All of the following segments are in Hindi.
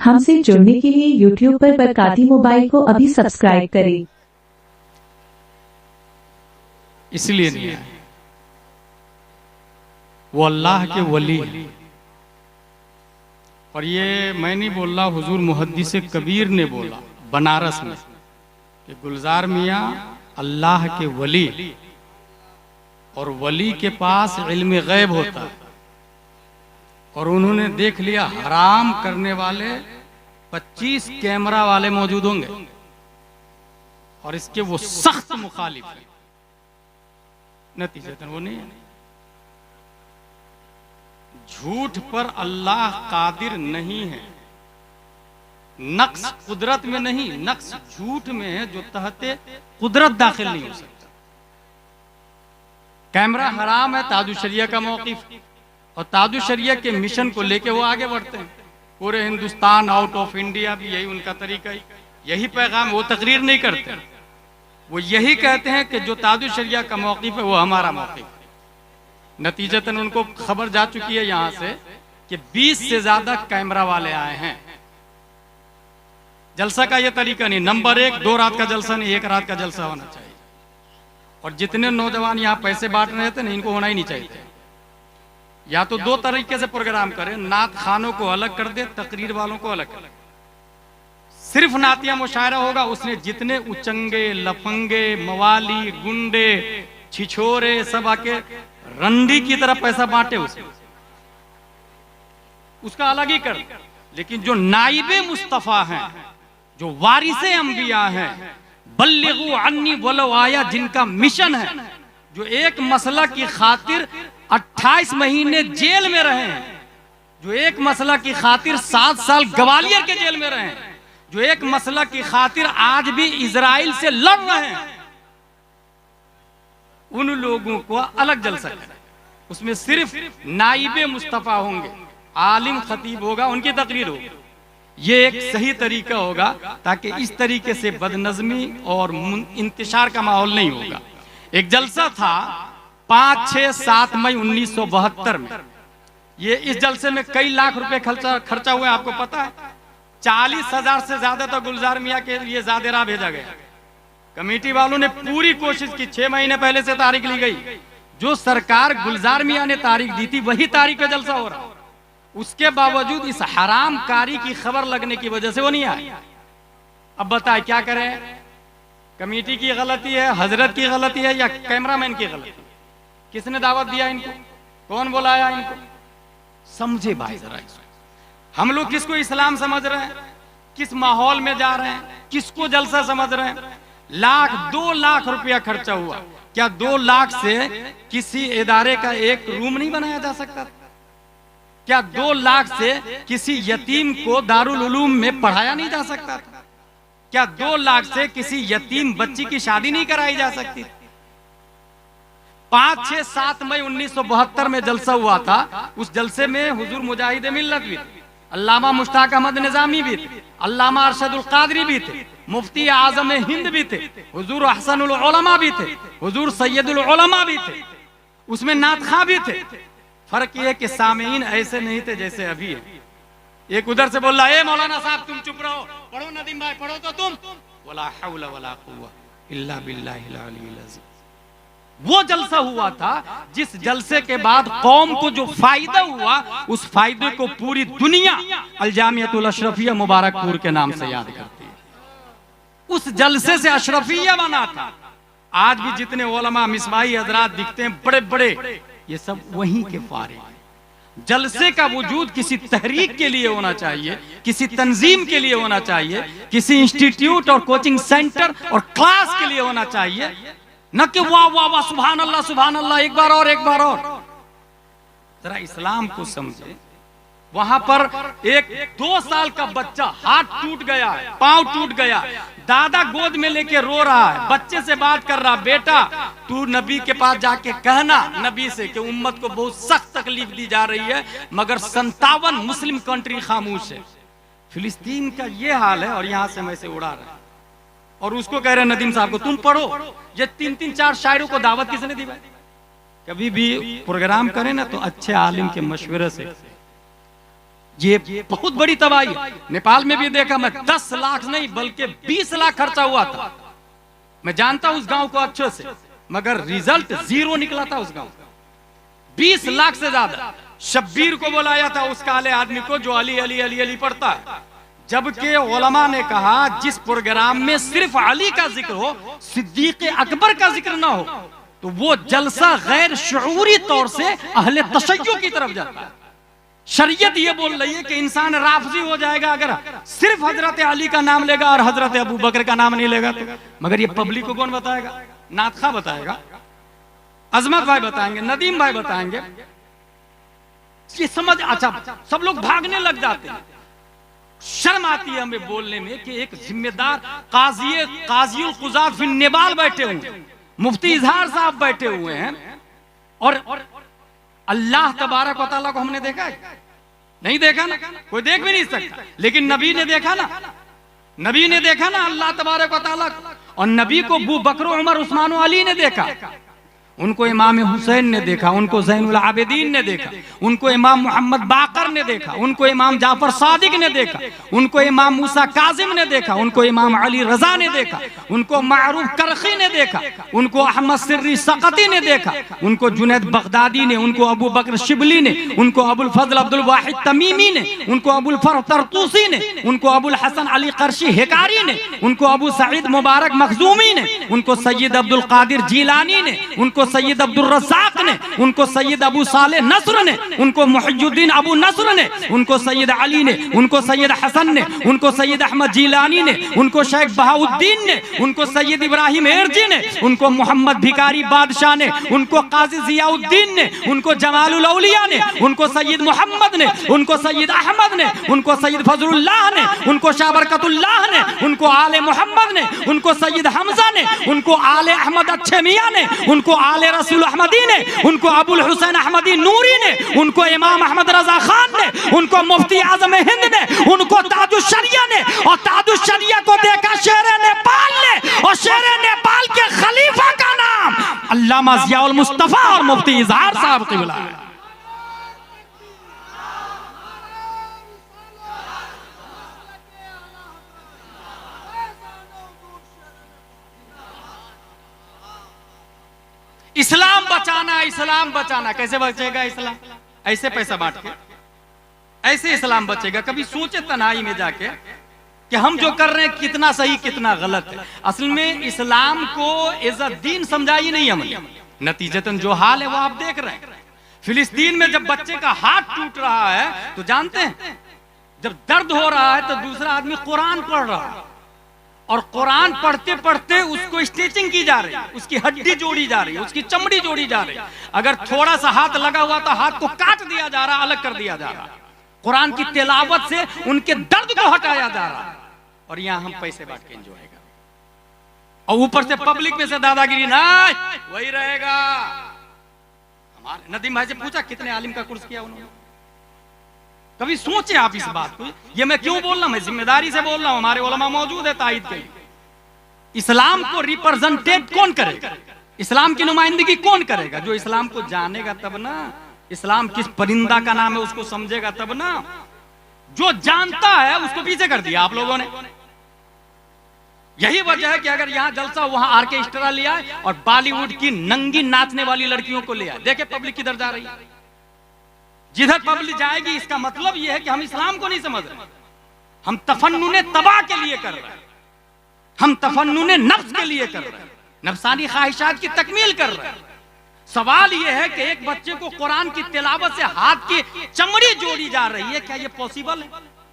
हमसे जुड़ने के लिए YouTube पर बरकाती मोबाइल को अभी सब्सक्राइब करें। इसलिए नहीं आए, वो अल्लाह के वली हैं। और ये मैं नहीं बोल रहा, हुजूर मुहद्दिस कबीर ने बोला बनारस में कि गुलजार मियाँ अल्लाह के वली, और वली के पास इल्म गैब होता है, और उन्होंने देख लिया हराम करने वाले 25 कैमरा वाले मौजूद होंगे और इसके वो सख्त मुखालिफ है, नतीजतन वो नहीं है। झूठ पर अल्लाह कादिर नहीं है, नक्स कुदरत में नहीं, नक्स झूठ में है जो तहते कुदरत दाखिल नहीं हो सकता। कैमरा हराम है ताजुशरिया का मौक़िफ़, और ताजुशरिया के मिशन को लेके वो आगे बढ़ते हैं। पूरे हिंदुस्तान आउट ऑफ इंडिया भी यही उनका तरीका है, यही पैगाम। वो तकरीर नहीं करते, वो यही कहते हैं कि जो ताजुशरिया का मौक़िफ़ है वो हमारा मौक़िफ़ है। नतीजतन उनको खबर जा चुकी है यहां से कि 20 से ज्यादा कैमरा वाले आए हैं। जलसा का ये तरीका नहीं, नंबर 1 2 रात का जलसा नहीं, 1 रात का जलसा होना चाहिए। और जितने नौजवान यहाँ पैसे बांट रहे थे ना, इनको होना ही नहीं चाहिए। या तो 2 तरीके से प्रोग्राम करें, नात खानों को अलग कर दे, तकरीर वालों को अलग कर दे। सिर्फ नातिया मुशायरा होगा, उसने जितने उचंगे, लफंगे, मवाली, गुंडे, छिछोरे सब आके रंडी की तरफ पैसा बांटे, उसका अलग ही कर। लेकिन जो नाइबे मुस्तफा हैं, जो वारिसे अंबिया हैं, बल्लिगु अन्नी वलो आया, जिनका मिशन है, जो एक मसला की खातिर 28 महीने जेल में रहे हैं, जो एक मसला की खातिर 7 साल ग्वालियर के जेल में रहे हैं, जो एक मसला की खातिर आज भी इजराइल से लड़ रहे हैं, उन लोगों को अलग जलसा करें। उसमें सिर्फ नाइबे मुस्तफा होंगे, आलिम खतीब होगा, उनकी तकरीर होगी। ये एक सही तरीका होगा, ताकि इस तरीके से बदनज़मी और इंतशार का माहौल नहीं होगा। एक जलसा था 5, 6, 7 मई 1972 में। ये इस जलसे में कई लाख रुपए खर्चा हुआ, आपको पता है। 40,000 से ज्यादा तो गुलजार मियाँ के लिए ज़ादेरा भेजा गया। कमेटी वालों ने पूरी कोशिश की, 6 महीने पहले से तारीख ली गई। जो सरकार गुलजार मियाँ ने तारीख दी थी वही तारीख पे जलसा हो रहा, उसके बावजूद इस हराम कारी की खबर लगने की वजह से वो नहीं आए। अब बताए क्या करें? कमेटी की गलती है, हजरत की गलती है, या कैमरामैन की गलती? किसने दावत दिया इनको? कौन बुलाया इनको? समझे भाई जरा, हम लोग किसको इस्लाम समझ रहे हैं, किस माहौल में जा रहे हैं, किसको जलसा समझ रहे हैं? 2 लाख रुपया खर्चा हुआ। क्या 2 लाख से किसी इदारे का एक रूम नहीं बनाया जा सकता? क्या 2 लाख से किसी यतीम को दारुल उलूम में पढ़ाया नहीं जा सकता था? क्या 2 लाख से किसी यतीम बच्ची की शादी नहीं कराई जा सकती? 5, 6, 7 मई 1972 में जलसा हुआ था। उस जलसे में हुजूर मुजाहिद मिल्लत भी थे, अल्लामा मुश्ताक अहमद निजामी भी थे, अल्लामा अरशदुल कादरी भी थे, मुफ्ती आजम हिंद भी थे, हुजूर अहसनुल उलमा भी थे, हुजूर सैयदुल उलमा भी थे, उसमें नात खां भी थे। फर्क ये कि सामीन ऐसे नहीं थे जैसे अभी है। एक उधर से बोल रहा है, मौलाना साहब तुम चुप रहो, पढ़ो नदीम भाई, पढ़ो तो तुम। वला हौला वला कुव्वा इल्ला बिल्लाहिल अलील अज़ीम। वो जलसा हुआ था जिस जलसे के बाद कौम को जो फायदा हुआ, उस फायदे को पूरी दुनिया अल-जामियतुल अशरफिया मुबारकपुर के नाम से याद करती है। उस जलसे से अशरफिया बना था। आज भी जितने उलमा मिसबाही हजरात दिखते हैं बड़े बड़े, ये सब वहीं के फारिग हैं। जलसे का वजूद किसी तहरीक के लिए होना चाहिए, किसी तंजीम के लिए होना चाहिए, किसी इंस्टीट्यूट और कोचिंग सेंटर और क्लास के लिए होना चाहिए, न कि वाह वाह वाह सुभान अल्लाह, एक बार और, एक बार और। जरा इस्लाम को समझे। वहां पर एक 2 साल का बच्चा हाथ टूट गया, पांव टूट गया, दादा गोद में लेके रो रहा है, बच्चे से बात कर रहा, बेटा तू नबी के पास जाके कहना नबी से कि उम्मत को बहुत सख्त तकलीफ दी जा रही है, मगर 57 मुस्लिम कंट्री खामोश है। फिलिस्तीन का ये हाल है और यहां से मैं से उड़ा रहा है। और उसको कह रहे हैं नदीम साहब को तुम पढ़ो। ये 3-3, 4 शायरों को दावत किसने दी भाई? कभी भी प्रोग्राम करें ना तो अच्छे आलिम के मशवरे से, ये बहुत बड़ी तबाही है। नेपाल में भी देखा मैं, 10 लाख नहीं बल्कि 20 लाख खर्चा हुआ था। मैं जानता हूं उस गांव को अच्छे से, मगर रिजल्ट 0 निकला था उस गांव। 20 लाख से ज्यादा। शब्बीर को बुलाया था उस काले आदमी को जो अली अली अली अली पढ़ता है, जबकि उलमा ने कहा जिस प्रोग्राम में सिर्फ अली का जिक्र हो, सिद्दीक अकबर का जिक्र ना हो, तो वो जलसा गैर शऊरी तौर से अहले तशय्युअ की तरफ जाता है। शरीयत ये बोल रही है कि इंसान राफजी हो जाएगा अगर सिर्फ हजरत अली का नाम लेगा और हजरत अबू बकर का नाम नहीं लेगा तो। मगर ये पब्लिक को कौन बताएगा? नातखा बताएगा, अजमत भाई बताएंगे, नदीम भाई बताएंगे। ये समझ, अच्छा सब लोग भागने लग जाते हैं। शर्म आती है हमें बोलने में कि एक जिम्मेदार काज़ीउल क़ुज़ात फिन नेपाल बैठे हुए, मुफ्ती इजहार साहब बैठे हुए हैं, और अल्लाह तबारक व तआला को हमने देखा है? नहीं देखा ना, कोई देख भी नहीं सकता। लेकिन नबी ने देखा ना, नबी ने देखा ना अल्लाह तबारक व तआला को। और नबी को अबू बकर, उमर, उस्मान और अली ने देखा। उनको इमाम हुसैन ने देखा, उनको ज़ैनुल आबिदीन ने देखा, उनको इमाम मोहम्मद बाकर ने देखा, उनको इमाम जाफर सादिक ने देखा, उनको इमाम मूसा काजिम ने देखा, उनको इमाम अली रजा ने देखा, उनको मारूफ करखी ने देखा, उनको अहमद सिर्री सकती ने देखा, उनको जुनैद बगदादी ने, उनको अबू बकर शिबली ने, उनको अबुल फजल अब्दुल वाहिद तमीमी ने, उनको अबुल फरह तरतूसी ने, उनको अबुल हसन अली कर्शी हिकारी ने, उनको अबू सईद मुबारक मखजूमी ने, उनको सैयद अब्दुल कादिर जीलानी ने, उनको सैयद अब्दुल रज़ाक ने, उनको सैयद अबू साले नस्र ने, उनको मुहियुद्दीन अबू नस्र ने, उनको सैयद अली ने, उनको सैयद हसन ने, उनको सैयद अहमद जीलानी ने, उनको शेख बहाउद्दीन ने, उनको सैयद इब्राहिम एरजी ने, उनको मोहम्मद भिकारी बादशाह ने, उनको काजी जियाउद्दीन ने, उनको जमालुल औलिया ने, उनको सैयद मोहम्मद ने, उनको सैयद अहमद ने, उनको सैयद फजलुल्लाह ने, उनको शाह बरकतुल्लाह ने, उनको आले मोहम्मद ने, उनको सैयद हमजा ने, उनको आले अहमद अच्छे मियां ने, उनको आले रसूल अहमदी ने, उनको अबुल हुसैन अहमदी नूरी ने, उनको इमाम अहमद रजा खान ने, उनको मुफ्ती आजम हिंद ने, उनको ताजुश शरिया ने, और ताजुश शरिया को देखा शेर नेपाल ने, और शेर नेपाल के खलीफा का नाम अल्लामा ज़ियाउल मुस्तफा और मुफ्ती इजहार साहब क़िबला है। इस्लाम बचाना, इस्लाम बचाना। कैसे बचेगा इस्लाम? ऐसे पैसा बांट के ऐसे इस्लाम बचेगा? कभी सोचे तन्हाई में जाके कि हम जो कर रहे हैं कितना सही कितना गलत है। असल में इस्लाम को एज अ दीन समझा ही नहीं हमने। नतीजतन जो हाल है वो आप देख रहे हैं। फिलिस्तीन में जब बच्चे का हाथ टूट रहा है तो जानते हैं, जब दर्द हो रहा है तो दूसरा आदमी कुरान पढ़ रहा है, और कुरान पढ़ते पढ़ते उसको स्टिचिंग की जा रही है, उसकी हड्डी जोड़ी जा रही है, उसकी चमड़ी जोड़ी जा रही है। अगर थोड़ा सा हाथ लगा हुआ तो हाथ को काट दिया जा रहा, अलग कर दिया जा रहा। कुरान की तिलावत से उनके दर्द को हटाया जा रहा। और यहाँ हम पैसे बांट के एंजॉय कर, और ऊपर से पब्लिक में से दादागिरी ना वही रहेगा। हमारे नदीम भाई से पूछा कितने आलिम का कोर्स किया उन्होंने? कभी सोचे आप इस बात को? ये मैं क्यों बोल रहा हूं? मैं जिम्मेदारी से बोल रहा हूं। हमारे उलमा मौजूद है ताईद के लिए। इस्लाम को रिप्रेजेंटेट कौन करेगा? इस्लाम की नुमाइंदगी कौन करेगा? जो इस्लाम को जानेगा तब ना। इस्लाम किस परिंदा का नाम है उसको समझेगा तब ना। जो जानता है उसको पीछे कर दिया आप लोगों ने। यही वजह है कि अगर यहाँ जलसा वहां आर्केस्ट्रा लिया है और बॉलीवुड की नंगी नाचने वाली लड़कियों को लिया। देखे पब्लिक किधर जा रही है। जिधर पब्लिक जाएगी इसका मतलब यह है कि हम इस्लाम को नहीं समझ रहे। हम तफन्नुने तबाह के लिए कर रहे हैं, हम तफन्नुने नफ्स के लिए कर रहे हैं, नफ्सानी ख्वाहिशात की तकमील कर रहे हैं। सवाल यह है कि एक बच्चे को कुरान की तिलावत से हाथ की चमड़ी जोड़ी जा रही है, क्या यह पॉसिबल है?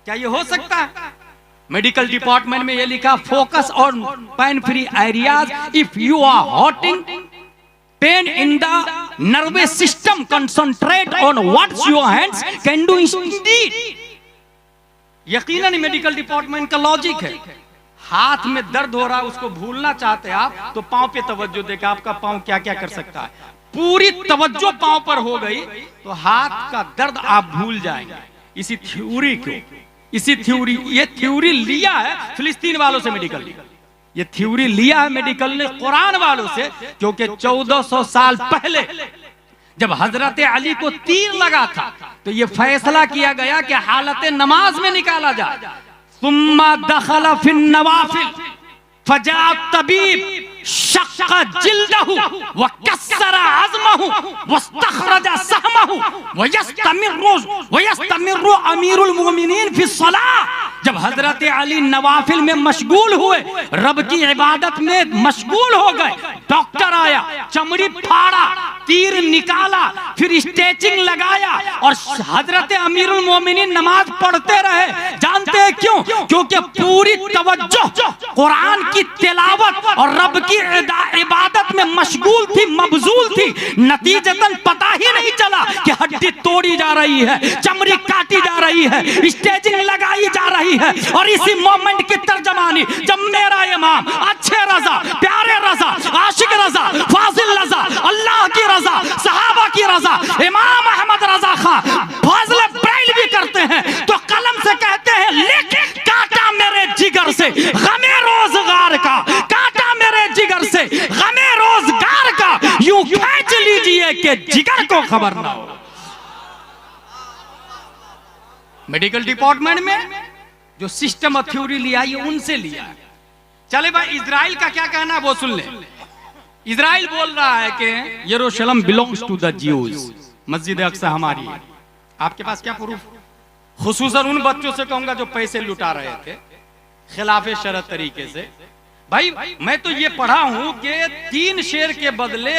क्या यह हो सकता है? मेडिकल डिपार्टमेंट में यह लिखा, focus on pain free areas if you are hurting pain in the nervous system, concentrate on what your hands can do instead. यकीनन मेडिकल डिपार्टमेंट का लॉजिक है। हाथ में दर्द हो रहा है उसको भूलना चाहते हैं आप तो पांव पे तवज्जो देकर आपका पांव क्या क्या कर सकता है। पूरी तवज्जो पांव पर हो गई तो हाथ का दर्द आप भूल जाएंगे। इसी थ्योरी को, ये थ्योरी लिया है फिलिस्तीन वालों से मेडिकल। ये थ्योरी लिया है मेडिकल ने कुरान वालों से, क्योंकि 1400 साल पहले जब हजरत अली को तीर लगा था तो ये फैसला किया गया कि हालत नमाज में निकाला जाए। सुम्मा दखल फिन नवाफिल फजा तबीब शक्का जिल्दहु व कस्सरा अज़महु वस्तखरजा सहमहु व यस्तमिरु अमीरुल मोमिनीन फी सलाह। जब हजरत अली नवाफिल में मशगूल हुए, रब की इबादत में मशगूल हो गए, डॉक्टर आया, चमड़ी फाड़ा, तीर निकाला, फिर स्टेचिंग लगाया और हजरत अमीरुल मोमिनीन नमाज पढ़ते रहे। जानते हैं क्यों? क्योंकि पूरी तवज्जो कुरान की तिलावत और रब की इबादत में मशगूल थी, मबजूल थी। नतीजतन पता ही नहीं चला कि हड्डी तोड़ी जा रही है, चमड़ी काटी जा रही है, स्टेजिंग लगाई जा रही है। और इसी मोमेंट की तर्जमानी जब मेरा इमाम अच्छे रजा, प्यारे रजा, आशिक रजा, फाजिल रजा, अल्लाह की रजा, सहाबा की रजा, इमाम अहमद रजा खान फाजिल ब्रेल भी करते हैं तो कलम से कहते हैं, लेकिन काटा मेरे जिगर से गमे रोजगार का, काटा मेरे जिगर से गमे रोजगार का, यूं खींच लीजिए कि जिगर को खबर ना हो। मेडिकल डिपार्टमेंट में जो सिस्टम ऑफ थ्योरी लिया ये उनसे लिया। चले भाई, इजराइल का क्या कहना है वो सुन ले। इजराइल बोल रहा है कि यरूशलेम बिलोंग्स टू द ज्यूज, मस्जिद अक्सा हमारी है। आपके पास क्या प्रूफ? खुसूसन उन बच्चों से कहूंगा जो पैसे लुटा रहे थे खिलाफे शरत तरीके से। भाई मैं तो ये पढ़ा हूं कि 3 शेर के बदले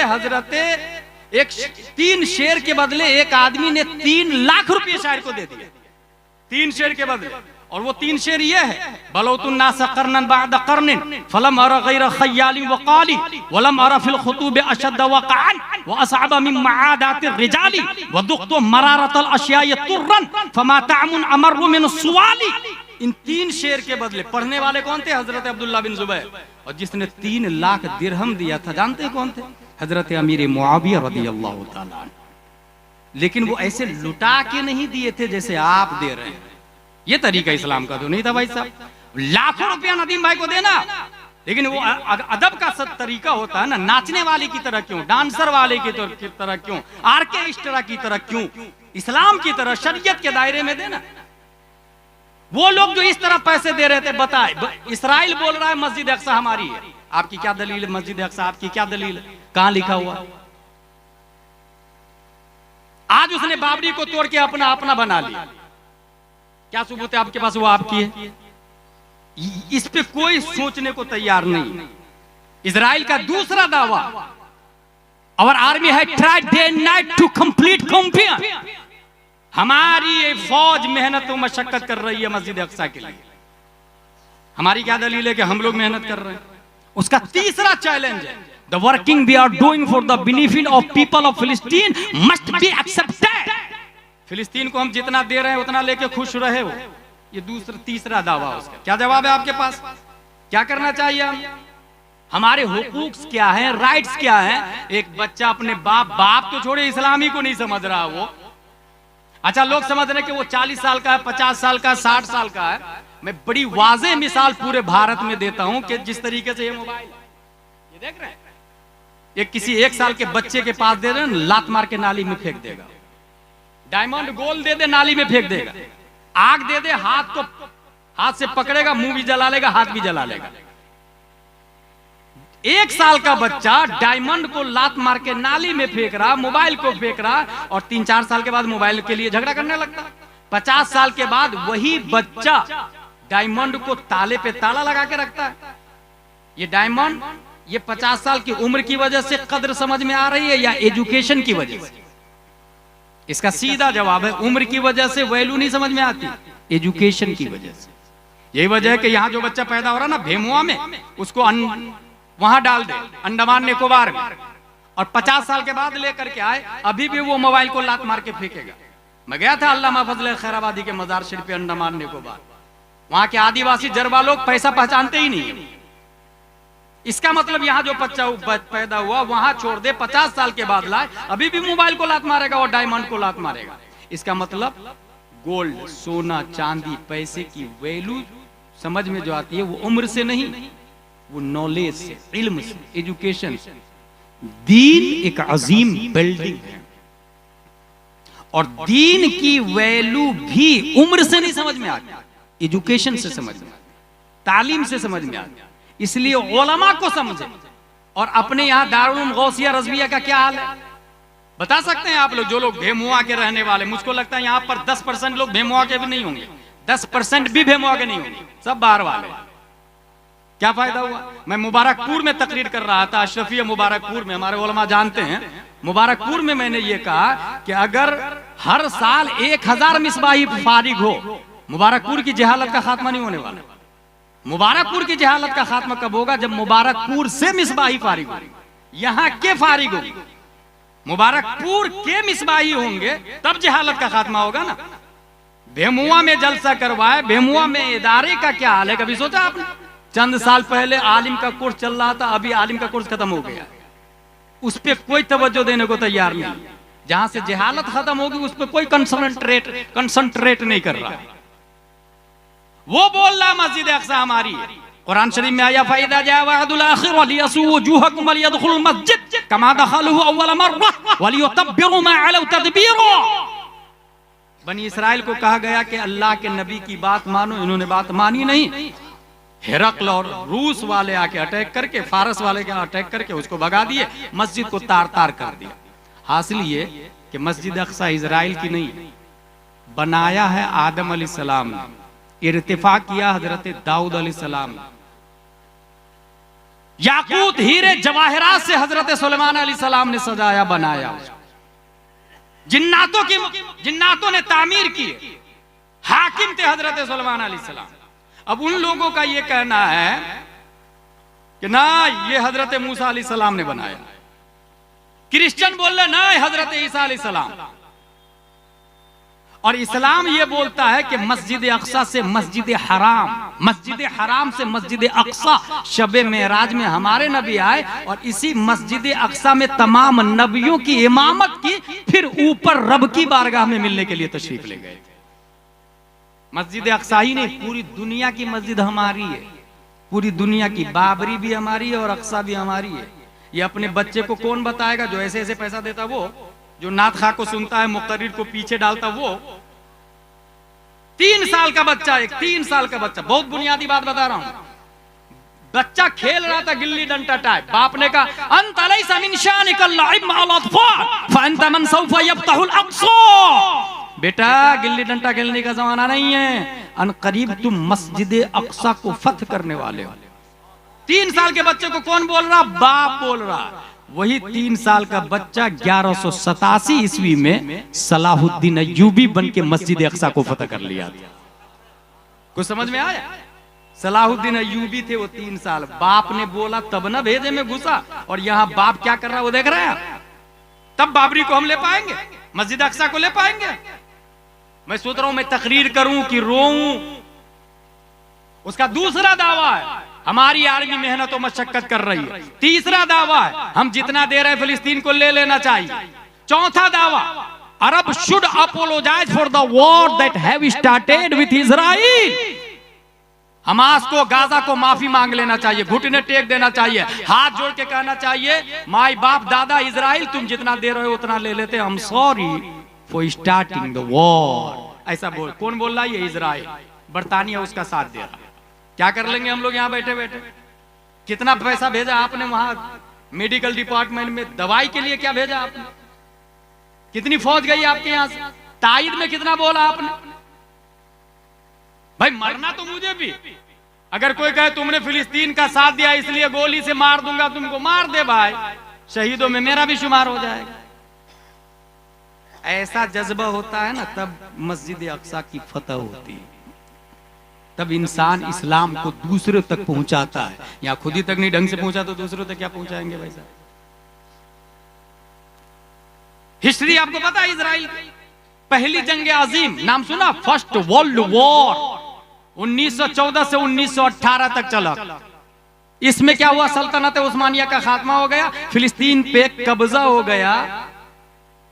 तीन शेर के बदले एक आदमी ने 3 लाख रुपए शायर को दे दिए, 3 शेर के बदले। और वो 3 शेर ये है, बलौतुन्नास कर्नन बाद कर्निन फलम अरा गैर खय्याली वकाली वलम अरा फिल खुतूब अशद वक़अन व असअब मिन मआदाति रिजाली व दुख्तु मरारतल अशियाय तुर्रन फमा तामुन अमरु मिन सुवाली। इन 3 शेर के बदले पढ़ने वाले कौन थे? हजरत अब्दुल्लाह बिन जुबैर। और जिसने 3 लाख दिरहम दिया था जानते हैं कौन थे? हजरत अमीर मुआविया रदियल्लाहु ताला। लेकिन वो ऐसे लुटा के नहीं दिए थे जैसे आप दे रहे हैं। ये तरीका इस्लाम का तो नहीं था भाई साहब। लाखों रुपया नदीम भाई को देना, लेकिन वो अदब का सब तरीका होता है ना। नाचने वाले की तरह क्यों, डांसर वाले की तरह क्यों, आर्केस्ट्रा की तरह क्यों, इस्लाम की तरह शरीयत के दायरे में देना। वो लोग जो इस तरह पैसे दे रहे थे, बताए इसराइल बोल रहा है मस्जिद अक्सा हमारी है। आपकी क्या दलील है? मस्जिद अक्सा आपकी क्या दलील है? कहां लिखा हुआ? आज उसने बाबरी को तोड़ के अपना अपना बना लिया। क्या सबूत है आपके पास वो आपकी है? इस पे कोई सोचने को तैयार नहीं। इजराइल का दूसरा दावा, आवर आर्मी है tried day and night to complete कंपिया। हमारी ये फौज मेहनत और मशक्कत कर रही है मस्जिद अक्सा के लिए। हमारी क्या दलील है कि हम लोग मेहनत कर रहे हैं? उसका तीसरा चैलेंज है, the working we are doing for the benefit of people of फिलिस्तीन मस्ट बी एक्सेप्टेड। फिलिस्तीन को हम जितना दे रहे हैं उतना लेके खुश रहे हो। ये तीसरा दावा उसका। क्या जवाब है आपके पास? क्या करना चाहिए हम? हमारे हुकूक क्या है, राइट्स क्या है? एक बच्चा अपने बाप तो छोड़े, इस्लामी को नहीं समझ रहा वो। अच्छा, लोग समझ रहे कि वो 40 साल का है, 50 साल का, 60 साल का है। मैं बड़ी वाज़ेह मिसाल पूरे भारत में देता हूं कि जिस तरीके से ये मोबाइल, ये देख रहे हैं, ये किसी 1 साल के बच्चे के पास दे रहे, लात मार के नाली में फेंक देगा। डायमंड गोल्ड दे दे, नाली में फेंक देगा। आग दे दे, हाथ से पकड़ेगा, मुंह भी जला लेगा, हाथ भी जला लेगा। 1 साल का बच्चा डायमंड को लात मार के नाली में फेंक रहा, मोबाइल को फेंक रहा, और 3-4 साल के बाद मोबाइल के लिए झगड़ा करने लगता। 50 साल के बाद वही बच्चा डायमंड को ताले पे ताला लगा के रखता है। ये डायमंड, ये 50 साल की उम्र की वजह से कद्र समझ में आ रही है या एजुकेशन की वजह से? इसका सीधा जवाब है, उम्र की वजह से वैल्यू नहीं समझ में आती, एजुकेशन की वजह से। यही वजह है कि यहाँ जो बच्चा पैदा हो रहा ना भेमुआ में, उसको वहां डाल दे, अंडमान निकोबार में, और 50 साल के बाद लेकर के आए, अभी भी वो मोबाइल को लात मार के फेंकेगा। मैं गया था अल्लामा फजल खैराबादी के मजार शरीफ पे, अंडमान निकोबार। वहां के आदिवासी जरबा लोग पैसा पहचानते ही नहीं। इसका मतलब यहाँ जो बच्चा पैदा हुआ वहां छोड़ दे, 50 साल के बाद लाए, अभी भी मोबाइल को लात मारेगा और डायमंड को लात मारेगा। इसका मतलब गोल्ड, सोना, चांदी, पैसे की वैल्यू समझ में जो आती है वो उम्र से नहीं, वो नॉलेज से, इल्म से, एजुकेशन से। दीन एक अजीम बिल्डिंग है, और दीन की वैल्यू भी उम्र से नहीं समझ में आती, एजुकेशन से समझ में, तालीम से समझ में आती। इसलिए उलमा को समझे। और अपने यहाँ दारुल उलूम गौसिया रज़विया का क्या हाल है बता सकते हैं आप लोग? जो लोग भेमुआ के रहने वाले, मुझको लगता है यहाँ पर 10% लोग भेमुआ के भी नहीं होंगे, 10% भी भेमुआ के नहीं होंगे, सब बाहर वाले। क्या फायदा हुआ? मैं मुबारकपुर में तकरीर कर रहा था, अशरफिया मुबारकपुर में, हमारे उलमा जानते हैं, मुबारकपुर में मैंने ये कहा कि अगर हर साल 1000 मिसबाही फारिग हो, मुबारकपुर की जहालत का खात्मा नहीं होने वाला। मुबारकपुर की जहालत का खात्मा कब होगा? जब मुबारकपुर से मिसबाही फारिग होगी, यहाँ के फारिग होगी, मुबारकपुर के मिसबाही होंगे, तब जहालत का खात्मा होगा ना। भेमुआ में जलसा करवाए, भेमुआ में इदारे का क्या हाल है, कभी सोचा आपने? चंद साल पहले आलिम का कोर्स चल रहा था, अभी आलिम का कोर्स खत्म हो गया, उस पर कोई तवज्जो देने को तैयार नहीं। जहां से जहालत खत्म होगी उस पर कोई कंसंट्रेट नहीं कर रहा। वो बोल रहा मस्जिद अक्सा हमारी है, कुरान शरीफ में आया फाइदा जा वअदुल आखिर वलियसु वजूहकुम वलियदखुल मस्जिद कमा दखलहु अव्वल मर्रा वलियतब्बिरु मा अलौ तदबीरा। बनी इसराइल को कहा गया कि अल्लाह के नबी की बात मानो, इन्होंने बात मानी नहीं। हेरक्ल और रूस वाले आके अटैक करके, फारस वाले के अटैक करके उसको भगा दिए, मस्जिद को तार तार कर दिया। हासिल ये कि मस्जिद अक्सा इजराइल की नहीं, बनाया है आदम अलैहिस्सलाम ने, इर्तिफा किया हजरत दाऊद अलैहिस्सलाम ने, याकूत हीरे जवाहरात से हजरत सुलेमान अलैहिस्सलाम ने सजाया बनाया। जिन्नातों ने तामीर की, हाकिम थे हजरत सुलेमान अलैहिस्सलाम। अब उन लोगों का ये कहना है कि ना ये हजरत मूसा अलैहिस्सलाम ने बनाया, क्रिश्चियन बोल रहे ना हजरत ईसा अलैहिस्सलाम, और इस्लाम ये बोलता है कि मस्जिद अक्सा से मस्जिद हराम, मस्जिद हराम से मस्जिद अक्सा, शबे मेराज में हमारे नबी आए और इसी मस्जिद अक्सा में तमाम नबियों की इमामत की, फिर ऊपर रब की बारगाह में मिलने के लिए तशरीफ ले गए थे। मस्जिद अक्सा ही नहीं, पूरी दुनिया की मस्जिद हमारी है, पूरी दुनिया की। बाबरी भी हमारी है और अक्सा भी हमारी है। ये अपने बच्चे को कौन बताएगा? जो ऐसे ऐसे पैसा देता वो, जो नात खा को सुनता है, मुक्तरीर को पीछे डालता वो। 3 साल का बच्चा, एक 3 साल का बच्चा, बहुत बुनियादी बात बता रहा हूं, बच्चा खेल रहा था गिल्ली डंडा टाइप, बाप ने कहा अंत लैसा मिन शानिकल लइब मअल अत्फाल फअंत मन सौफ यफ्तहुल अक्सा। बेटा गिल्ली डंडा खेलने का जमाना नहीं है, अन करीब तुम मस्जिद अक्सा को फतह करने वाले हो। 3 साल के बच्चे को कौन बोल रहा? बाप बोल रहा। वही 3 साल का बच्चा 1187 ईस्वी में सलाहुद्दीन अय्यूबी बन के मस्जिद अक्सा को फतह कर लिया था। कुछ समझ में आया? सलाहुद्दीन अय्यूबी थे वो 3 साल, बाप ने बोला तब ना भेजे में घुसा। और यहाँ बाप क्या कर रहा है वो देख रहे हैं। तब बाबरी को हम ले पाएंगे, मस्जिद अक्सा को ले पाएंगे? मैं सोच रहा हूं मैं तकरीर करूं कि रोऊं। उसका दूसरा दावा है हमारी आर्मी मेहनत और मशक्कत कर रही है। तीसरा दावा है हम जितना दे रहे हैं फिलिस्तीन को ले लेना चाहिए। चौथा दावा, Arab should apologize for the war that have started with Israel. Hamas को, गाजा को माफी मांग लेना चाहिए, घुटने टेक देना चाहिए, हाथ जोड़ के कहना चाहिए माई बाप दादा इजराइल तुम जितना दे रहे हो उतना ले लेते, I am sorry for starting the war. ऐसा बोल, कौन बोल रहा है? ये इजराइल, बरतानिया उसका साथ दे रहा है। क्या कर लेंगे हम लोग यहाँ बैठे बैठे? कितना पैसा भेजा आपने वहां मेडिकल डिपार्टमेंट में, दवाई के लिए क्या भेजा आपने? कितनी फौज गई आपके यहां से? ताइद में कितना बोला आपने? भाई मरना तो मुझे भी, अगर कोई कहे तुमने फिलिस्तीन का साथ दिया इसलिए गोली से मार दूंगा तुमको, मार दे भाई, शहीदों में मेरा भी शुमार हो जाएगा। ऐसा जज्बा होता है ना, तब मस्जिद अक्सा की फतह होती है, तब इंसान इस्लाम को दूसरे तक पहुंचाता है। यहाँ खुद ही तक नहीं ढंग से पहुंचा तो दूसरों तक क्या पहुंचाएंगे भाई साहब? हिस्ट्री आपको पता है इजराइल की? पहली जंग अजीम नाम सुना? फर्स्ट वर्ल्ड वॉर 1914 से 1918 तक चला। इसमें क्या हुआ? सल्तनत उस्मानिया का खात्मा हो गया, फिलिस्तीन पे कब्जा हो गया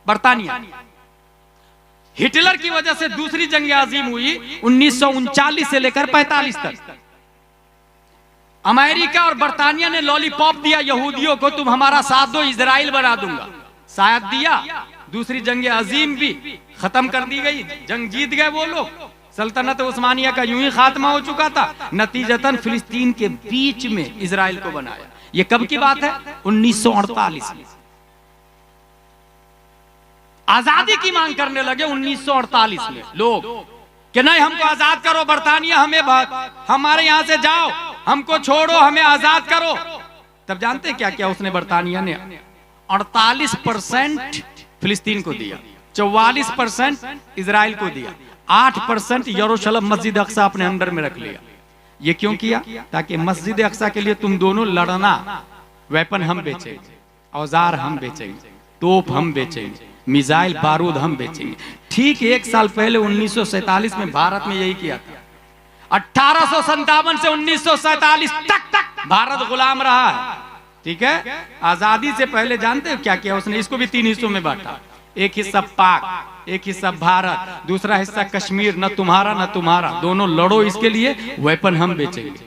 बरतानिया। हिटलर की वजह से दूसरी जंग अजीम हुई 1939 से लेकर 45 तक। अमेरिका और बरतानिया ने लॉलीपॉप दिया यहूदियों को, तुम हमारा साथ दो इजराइल बना दूंगा। शायद दिया, दूसरी जंग अजीम भी खत्म कर दी गई, जंग जीत गए वो लोग। सल्तनत उस्मानिया का यूं ही खात्मा हो चुका था। नतीजतन फिलिस्तीन के बीच में इजराइल को बनाया। ये कब की बात है? 1948 में। आजादी की मांग करने लगे 1948 में लोग कि नहीं, हमको आजाद करो बरतानिया, हमें हमारे यहां से जाओ, हमको छोड़ो, हमें आजाद करो। तब जानते क्या क्या उसने बरतानिया ने 48% फिलिस्तीन को दिया, 44% इजराइल को दिया, 8% यरूशलेम मस्जिद अक्सा अपने अंडर में रख लिया। ये क्यों किया? ताकि मस्जिद अक्सा के लिए तुम दोनों लड़ना, वेपन हम बेचेंगे, औजार हम बेचेंगे, तोप हम बेचेंगे, मिसाइल बारूद हम बेचेंगे। ठीक 1 साल पहले 1947 में भारत में यही किया था। 1857 से 1947 तक भारत गुलाम रहा है। ठीक है, आजादी से पहले जानते हो क्या किया उसने? इसको भी 3 हिस्सों में बांटा। एक हिस्सा पाक, एक हिस्सा भारत, दूसरा हिस्सा कश्मीर। न तुम्हारा न तुम्हारा, दोनों लड़ो इसके लिए, वेपन हम बेचेंगे,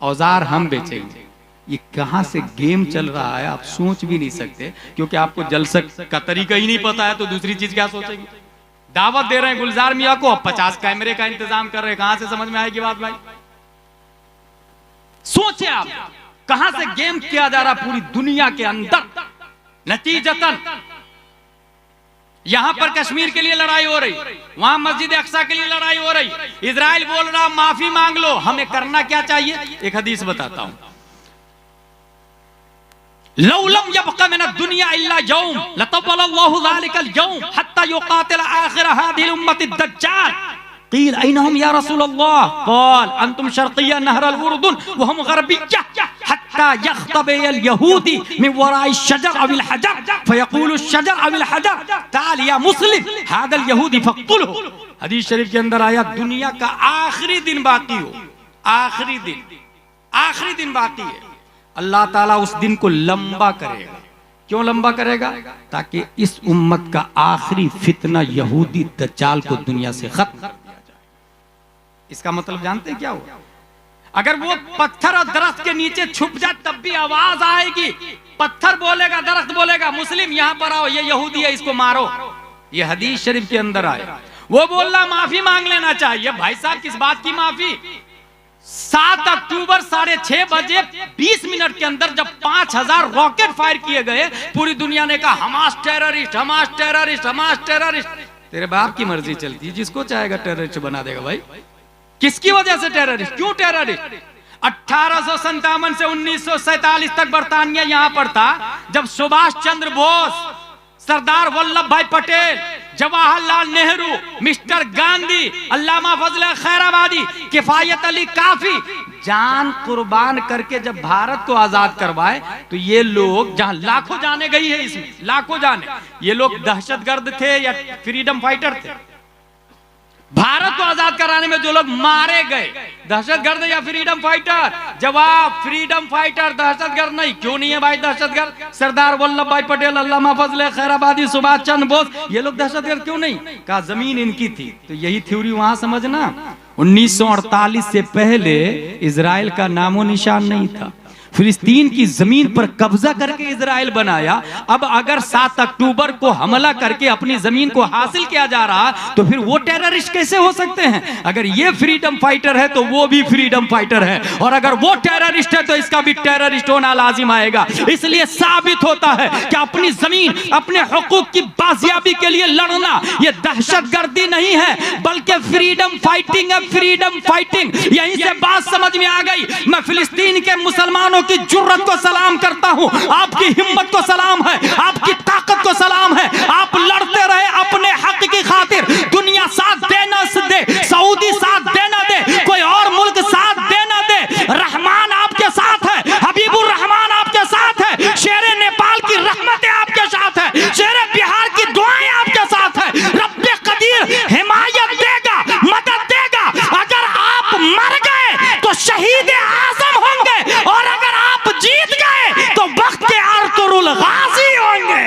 औजार हम बेचेंगे। ये कहां से गेम चल रहा है आप सोच भी नहीं सकते, क्योंकि आपको जलसे का तरीका ही नहीं पता है तो दूसरी चीज क्या सोचेंगे? दावत दे रहे हैं गुलजार मियां को, 50 कैमरे का इंतजाम कर रहे हैं, कहां से समझ में आएगी बात भाई? सोचे आप कहां से गेम किया जा रहा पूरी दुनिया के अंदर। नतीजतन यहां पर कश्मीर के लिए लड़ाई हो रही, वहां मस्जिद अक्सा के लिए लड़ाई हो रही। इजराइल बोल रहा माफी मांग लो। हमें करना क्या चाहिए? एक हदीस बताता हूं। लौलम यबqa मिन दुनिया इल्ला यौम लतवल्लाहु ज़ालिकल यौम हत्ता युकातिल आखिर हादिल उम्मति दज्जाल। क़ील ऐनहुम या रसूलल्लाह? क़ाल अंतुम शर्क़िया नहर अल-उर्दुन व हम ग़रबिय्या हत्ता यख्तबि अल-यहूदी मिन वराइ शजर अविल हजर फयक़ूलु शजर अविल हजर ताल या मुस्लिम हादल यहूदी फ़क़्तुलहु। हदीस शरीफ के अंदर आया, दुनिया का आखिरी दिन बाकी हो, आखिरी दिन बाकी है, अल्लाह ताला उस दिन को लंबा करेगा। क्यों लंबा करेगा? ताकि इस उम्मत का आखिरी फितना यहूदी दज्जाल को दुनिया से खत्म कर दिया जाए। इसका मतलब जानते हैं क्या हुआ? अगर वो पत्थर और दरख्त के नीचे छुप जाए तब भी आवाज आएगी। पत्थर बोलेगा, दरख्त बोलेगा, मुस्लिम यहां पर आओ, ये यहूदी है, इसको मारो। ये हदीस शरीफ के अंदर आया। वो बोल रहा माफी मांग लेना चाहिए। भाई साहब किस बात की माफी? 7 अक्टूबर 6:30 बजे 20 मिनट के अंदर जब 5000 रॉकेट फायर किए गए, पूरी दुनिया ने कहा Hamas terrorist, Hamas terrorist, Hamas terrorist. तेरे बाप की मर्जी चलती है, जिसको चाहेगा टेररिस्ट बना देगा। भाई किसकी वजह से टेररिस्ट? क्यों टेररिस्ट? 1857 से 1947 तक बरतानिया यहां पर था, जब सुभाष चंद्र बोस, सरदार वल्लभ भाई पटेल, जवाहरलाल नेहरू, मिस्टर गांधी, अल्लामा फजल खैराबादी, किफायत अली काफी जान कुर्बान करके जब भारत को आजाद करवाए, तो ये लोग, जहां लाखों जाने गई है, इसमें लाखों जाने, ये लोग दहशतगर्द थे या फ्रीडम फाइटर थे? भारत को आजाद कराने में जो लोग मारे गए, दहशतगर्द या फ्रीडम फाइटर? जवाब, फ्रीडम फाइटर, दहशतगर्द नहीं। क्यों नहीं है भाई दहशतगर्द? सरदार वल्लभ भाई पटेल, अल्लामा फजल खैराबादी, सुभाष चंद्र बोस, ये लोग दहशतगर्द क्यों नहीं? कहा जमीन इनकी थी। तो यही थ्योरी वहां समझना। 1948 से पहले इजराइल का नामो निशान नहीं था। फिलिस्तीन की जमीन पर कब्जा करके इजराइल बनाया। अब अगर 7 अक्टूबर को हमला करके अपनी जमीन को हासिल किया जा रहा, तो फिर वो टेररिस्ट कैसे हो सकते हैं? अगर ये फ्रीडम फाइटर है तो वो भी फ्रीडम फाइटर है, और अगर वो टेररिस्ट है तो इसका भी टेररिस्ट होना लाजिम आएगा। इसलिए साबित होता है कि अपनी जमीन, अपने हुकूक की बाजियाबी के लिए लड़ना ये दहशतगर्दी नहीं है, बल्कि फ्रीडम फाइटिंग है। फ्रीडम फाइटिंग, यहीं से बात समझ में आ गई। मैं फिलिस्तीन के मुसलमानों की जुर्रत को सलाम करता हूं, आपकी हिम्मत को सलाम है, आपकी ताकत को सलाम है। आप लड़ते रहे अपने हक की खातिर। दुनिया साथ देना दे, सऊदी साथ देना दे, कोई और मुल्क साथ देना दे, रहमान आपके साथ है, हबीबुर रहमान आपके साथ है, शेरे नेपाल की रहमतें आपके साथ है, शेरे बिहार की दुआएं आपके साथ है। रब्बे कदीर हिमायत देगा, मदद देगा। अगर आप मर गए तो शहीद आजम होंगे, और अगर आप जीत गए तो वक्त के अर्तुरुल गाजी होंगे।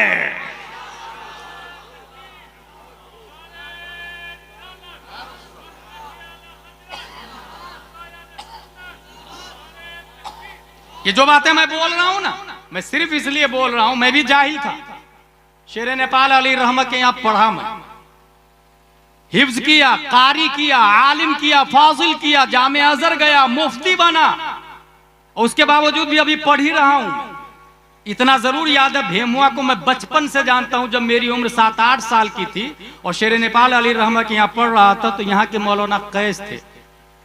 ये जो बातें मैं बोल रहा हूं ना, मैं सिर्फ इसलिए बोल रहा हूं, मैं भी जाहिल था। शेर नेपाल अली रहमत के यहाँ पढ़ा मैं, हिफ्ज किया, कारी किया, आलिम किया, फाजिल किया, जामे अजहर गया, मुफ्ती बना, और उसके बावजूद भी अभी पढ़ ही रहा हूं। इतना जरूर याद है, भेमुआ को मैं बचपन से जानता हूं, जब मेरी उम्र 7-8 साल की थी और शेर नेपाल अली रहमत के यहाँ पढ़ रहा था, तो यहाँ के मौलाना कैस थे,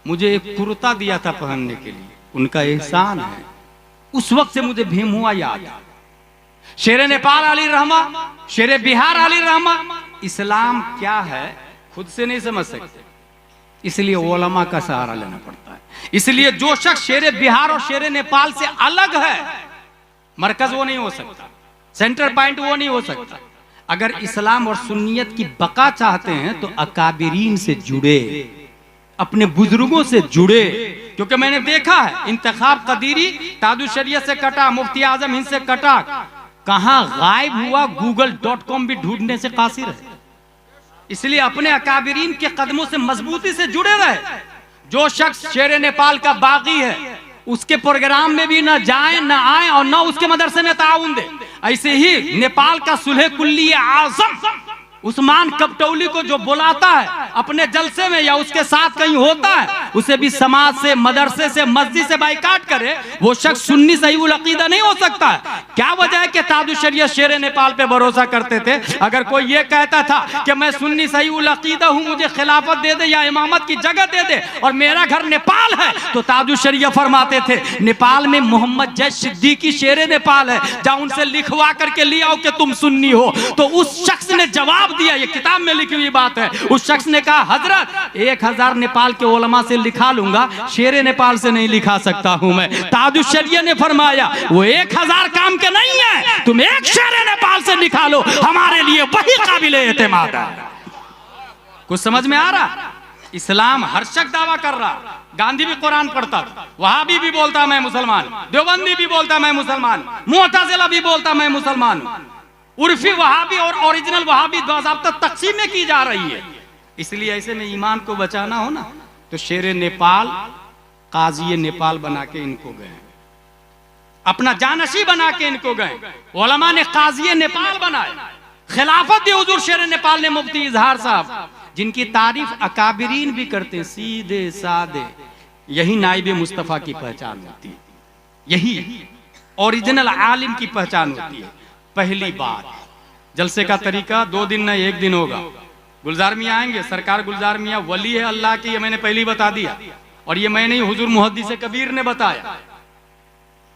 मुझे एक कुर्ता दिया था पहनने के लिए, उनका एहसान है। उस वक्त से मुझे भेमुआ याद है। शेर नेपाल अली रहमा, शेर बिहार अली रहमा, इस्लाम क्या है खुद से नहीं समझ सकते, इसलिए उलमा का सहारा लेना पड़ता है। इसलिए जो शख्स शेर बिहार और शेर नेपाल से अलग है, मरकज वो नहीं हो सकता, सेंटर पॉइंट वो नहीं हो सकता। अगर इस्लाम और सुन्नियत की बका चाहते हैं तो अकाबिरीन से जुड़े, अपने बुजुर्गों से जुड़े, क्योंकि मैंने देखा है इंतखाब कदीरी तादुशरियत से कटा, मुफ्ती आजम हिंद से कटा, कहां गायब हुआ, google.com भी ढूंढने से कासिर है। इसलिए अपने अकाबिरीन के कदमों से मजबूती से जुड़े रहे। जो शख्स शेर नेपाल का बागी है, उसके प्रोग्राम में भी न जाए न आए और न उसके मदरसे में ताउन दे। ऐसे ही नेपाल का सुलह कुल्ली आजम उस्मान कपटौली को जो बुलाता है अपने जलसे में या उसके साथ कहीं होता है, उसे भी समाज से, मदरसे से, मस्जिद से बाइकाट करे, वो शख्स सुन्नी सही उल अकीदा नहीं हो सकता है। क्या वजह है कि तादुशरियत शेर नेपाल पे भरोसा करते थे? अगर कोई ये कहता था कि मैं सुन्नी सही उल अकीदा हूं, मुझे खिलाफत दे दे या इमामत की जगह दे दे और मेरा घर नेपाल है, तो तादुशरियत फरमाते थे नेपाल में मोहम्मद जैद सिद्दीकी शेर नेपाल है, जा उनसे लिखवा करके ले आओ कि तुम सुन्नी हो। तो उस शख्स ने जवाब दिया, ये किताब में लिखी हुई बात है, उस शख्स ने कहा हजरत 1000 नेपाल के उलमा से लिखा लूंगा, शेर नेपाल से नहीं लिखा सकता हूं मैं। तादुशरियत ने फरमाया वो 1000 काम के नहीं है, तुम एक शेर नेपाल से लिखा लो, हमारे लिए वही काबिल एतमाद है। कुछ समझ में आ रहा? इस्लाम हर शख्स दावा कर रहा। गांधी भी कुरान पढ़ता था, वहाबी भी बोलता मैं मुसलमान, देवबंदी भी बोलता मैं मुसलमान, मुअतजिला भी बोलता मैं मुसलमान। उर्फी वहाबी और ओरिजिनल वहाबी बाज़ाब्ता तक़सीमें की जा रही है। इसलिए ऐसे में ईमान को बचाना हो ना, तो शेर नेपाल काजी नेपाल बना के इनको गए, अपना जानशी बना के इनको गए। उलमा ने काजी नेपाल बनाए, खिलाफत दी हुजूर शेर नेपाल ने मुफ्ती इजहार साहब, जिनकी तारीफ अकाबिरीन भी करते, सीधे साधे। यही नाइब मुस्तफ़ा की पहचान होती है, यही ओरिजिनल आलिम की पहचान होती है। पहली बात, जलसे का तरीका 2 दिन न 1 दिन होगा। गुलजार मियाँ आएंगे, सरकार गुलजार मियाँ वली है अल्लाह की, ये मैंने पहले ही बता दिया, और ये मैं नहीं, हुजूर मुहद्दिस कबीर ने बताया।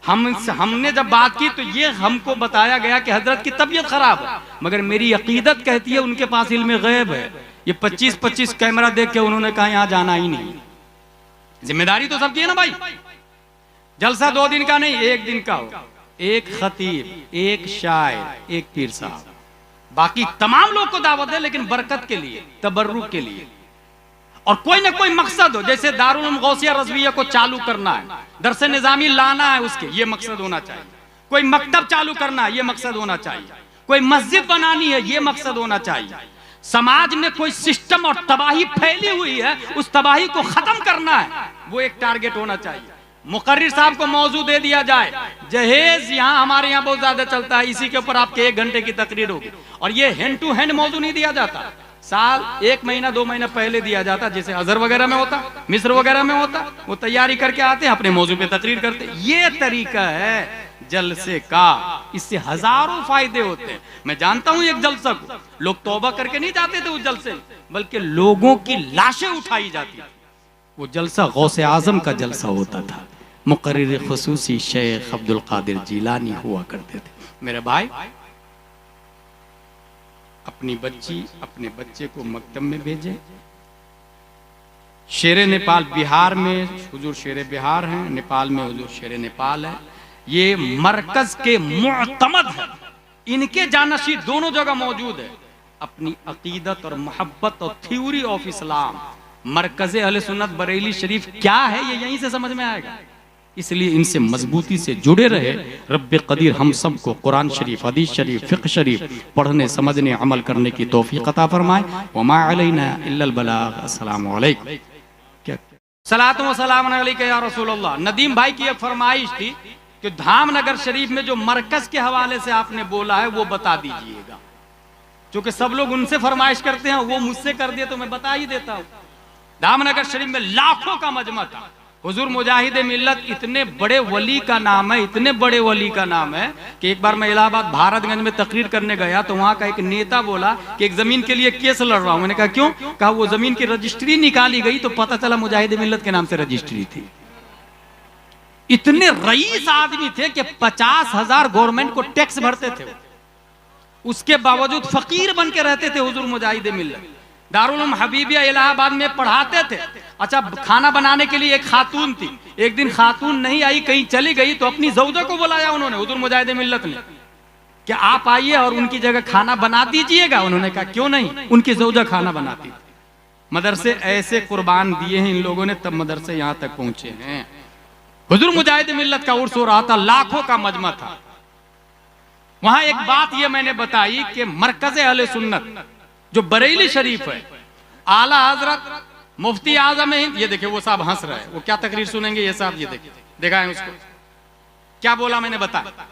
हमने जब बात की तो ये हमको बताया गया कि हजरत की तबीयत खराब है, मगर मेरी अकीदत कहती है उनके पास इल्म गैब है। ये 25-25 कैमरा देख के उन्होंने कहा यहाँ जाना ही नहीं। जिम्मेदारी तो सबकी है ना भाई। जलसा 2 दिन का नहीं, 1 दिन का हो, एक खतीब, एक शायर, एक पीर साहब, बाकी तमाम लोग को दावत है, लेकिन बरकत के लिए, तबर्रुक के लिए, और कोई ना कोई मकसद हो। जैसे दारुल उलूम गौसिया रज़विया को चालू करना है, दरसे निजामी लाना है, उसके ये मकसद होना चाहिए। कोई मकतब चालू करना है, ये मकसद होना चाहिए। कोई मस्जिद बनानी है, ये मकसद होना चाहिए। समाज में कोई सिस्टम और तबाही फैली हुई है, उस तबाही को खत्म करना है, वो एक टारगेट होना चाहिए। मुकर्रिर साहब को मौजू दे दिया जाए, जहेज यहाँ हमारे यहाँ बहुत ज्यादा चलता है, इसी के ऊपर आपके 1 घंटे की तकरीर होगी, और ये हैंड टू हैंड मौजू नहीं दिया जाता, साल 1 महीना 2 महीना पहले दिया जाता, जैसे अजहर वगैरह में होता, मिस्र वगैरह में होता। वो तैयारी करके आते हैं, अपने मौजू पे तकरीर करते। ये तरीका है जलसे का, इससे हजारों फायदे होते हैं। मैं जानता हूं एक जलसा को लोग तौबा करके नहीं जाते थे उस जलसे, बल्कि लोगों की लाशें उठाई जाती थी। वो जलसा गौसे आजम का जलसा होता था। मुकर्रिर खुसूसी शेख अब्दुल कादिर जिलानी हुआ करते थे। मेरे भाई, अपनी बच्ची अपने बच्चे को मकतब में भेजे। शेर नेपाल बिहार में हुजूर शेर बिहार हैं, नेपाल में हुजूर शेर नेपाल है। ये मरकज के मुअतमद है, इनके जानशी दोनों जगह मौजूद है। अपनी अकीदत और मोहब्बत और थ्योरी ऑफ इस्लाम, मरकज़े अहले सुन्नत बरेली शरीफ क्या है, ये यहीं से समझ में आएगा। इसलिए इनसे मजबूती से जुड़े रहे। रब्बे कदीर हम सबको कुरान शरीफ, हदीस शरीफ, फ़िक़्ह शरीफ पढ़ने, समझने, अमल करने की तौफीक अता फरमाए। वमा अलैना इल्लल बलाग। अस्सलामु अलैकुम। क्या सलातो व सलाम अलैका या रसूलल्लाह। नदीम भाई की एक फरमाइश थी कि धामनगर शरीफ में जो मरकज के हवाले से आपने बोला है वो बता दीजिएगा। क्योंकि सब लोग उनसे फरमाइश करते हैं, वो मुझसे कर दिए तो मैं बता ही देता हूं। दामनगर शरीफ में लाखों का मजमा था। हुजूर मुजाहिद मिल्लत इतने बड़े वली का नाम है, इतने बड़े वली का नाम है कि एक बार मैं इलाहाबाद भारतगंज में तकरीर करने गया तो वहां का एक नेता बोला कि एक जमीन के लिए केस लड़ रहा हूं। मैंने कहा क्यों? कहा वो जमीन की रजिस्ट्री निकाली गई तो पता चला मुजाहिद मिल्लत के नाम से रजिस्ट्री थी। इतने रईस आदमी थे कि 50,000 गवर्नमेंट को टैक्स भरते थे, उसके बावजूद फकीर बन के रहते थे हुजूर मुजाहिद मिल्लत। दारुल उलूम हबीबिया इलाहाबाद में पढ़ाते थे। अच्छा, खाना बनाने के लिए एक खातून थी, एक दिन खातून नहीं आई, कहीं चली गई तो अपनी जौजा को बुलाया उन्होंने, हुजूर मुजाहिद मिल्लत ने, कि आप आइए और उनकी जगह खाना बना दीजिएगा। उन्होंने कहा क्यों नहीं, उनकी जौजा खाना बनाती थी। मदरसे ऐसे कुर्बान दिए हैं इन लोगों ने, तब मदरसे यहां तक पहुंचे हैं। हुजूर मुजाहिद मिल्लत का उर्स हो रहा था, लाखों का मजमा था। वहां एक बात यह मैंने बताई कि मरकज अहले सुन्नत जो बरेली शरीफ है, आला हजरत मुफ्ती आजम हिंद, ये देखिए वो साहब हंस रहे हैं, वो क्या तकरीर सुनेंगे ये साहब, ये देखिए, देखा है उसको क्या बोला मैंने, बताया